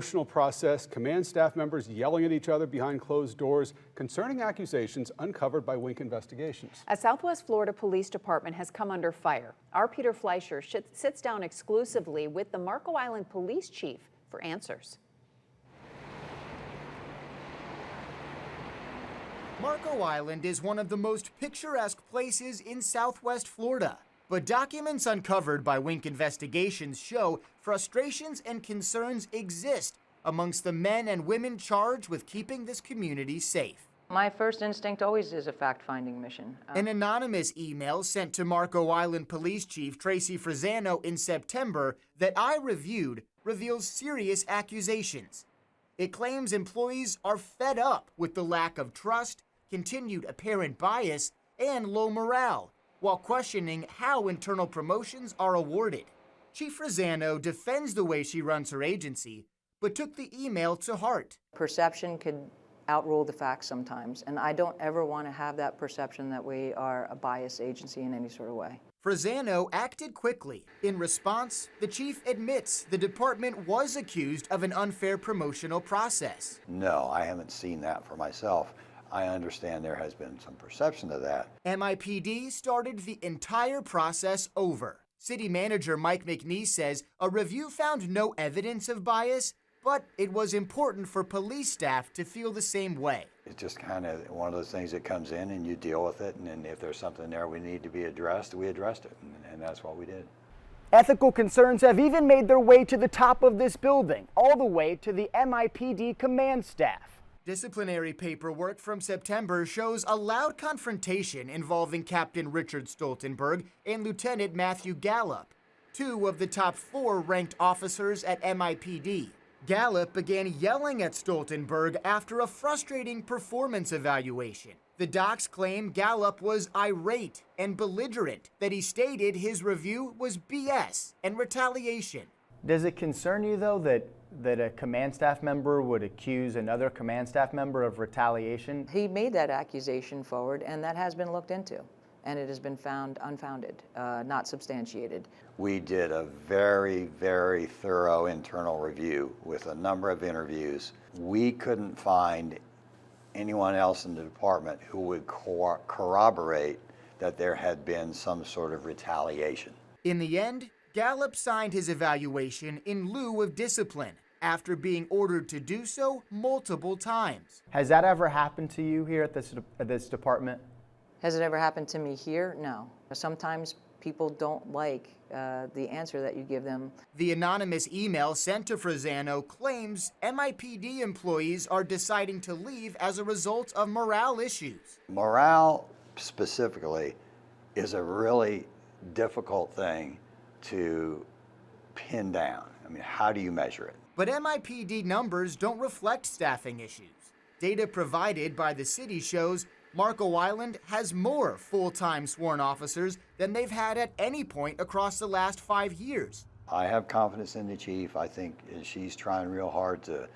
Promotional process, command staff members yelling at each other behind closed doors, concerning accusations uncovered by Wink investigations. A Southwest Florida Police Department has come under fire. Our Peter Fleischer sits down exclusively with the Marco Island Police Chief for answers. Marco Island is one of the most picturesque places in Southwest Florida. But documents uncovered by Wink investigations show frustrations and concerns exist amongst the men and women charged with keeping this community safe. My first instinct always is a fact-finding mission. An anonymous email sent to Marco Island Police Chief Tracy Frazano in September that I reviewed reveals serious accusations. It claims employees are fed up with the lack of trust, continued apparent bias, and low morale, while questioning how internal promotions are awarded. Chief Frazano defends the way she runs her agency, but took the email to heart. Perception could outrule the facts sometimes, and I don't ever want to have that perception that we are a biased agency in any sort of way. Frazano acted quickly. In response, the chief admits the department was accused of an unfair promotional process. No, I haven't seen that for myself. I understand there has been some perception of that. MIPD started the entire process over. City Manager Mike McNee says a review found no evidence of bias, but it was important for police staff to feel the same way. It's just kind of one of those things that comes in and you deal with it, and then if there's something there we need to be addressed, we addressed it, and that's what we did. Ethical concerns have even made their way to the top of this building, all the way to the MIPD command staff. Disciplinary paperwork from September shows a loud confrontation involving Captain Richard Stoltenberg and Lieutenant Matthew Gallup, two of the top 4 ranked officers at MIPD. Gallup began yelling at Stoltenberg after a frustrating performance evaluation. The docs claim Gallup was irate and belligerent, that he stated his review was BS and retaliation. Does it concern you, though, that a command staff member would accuse another command staff member of retaliation? He made that accusation forward, and that has been looked into, and it has been found unfounded, not substantiated. We did a very, very thorough internal review with a number of interviews. We couldn't find anyone else in the department who would corroborate that there had been some sort of retaliation. In the end, Gallup signed his evaluation in lieu of discipline after being ordered to do so multiple times. Has that ever happened to you here at this department? Has it ever happened to me here? No. Sometimes people don't like the answer that you give them. The anonymous email sent to Frazano claims MIPD employees are deciding to leave as a result of morale issues. Morale specifically is a really difficult thing to pin down. I mean, how do you measure it? But MIPD numbers don't reflect staffing issues. Data provided by the city shows Marco Island has more full-time sworn officers than they've had at any point across the last 5 years. I have confidence in the chief. I think she's trying real hard to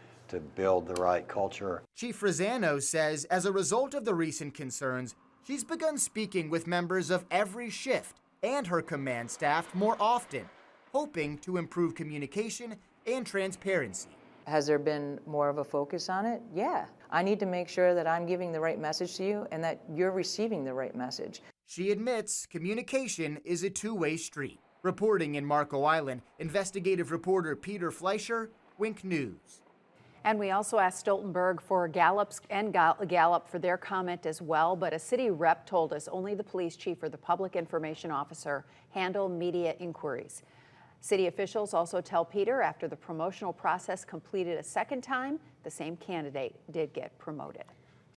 build the right culture. Chief Frazano says as a result of the recent concerns, she's begun speaking with members of every shift and her command staff more often, hoping to improve communication and transparency. Has there been more of a focus on it? Yeah. I need to make sure that I'm giving the right message to you and that you're receiving the right message. She admits communication is a two-way street. Reporting in Marco Island, investigative reporter Peter Fleischer, Wink News. And we also asked Stoltenberg for Gallup for their comment as well, but a city rep told us only the police chief or the public information officer handle media inquiries. City officials also tell Peter after the promotional process completed a second time, the same candidate did get promoted.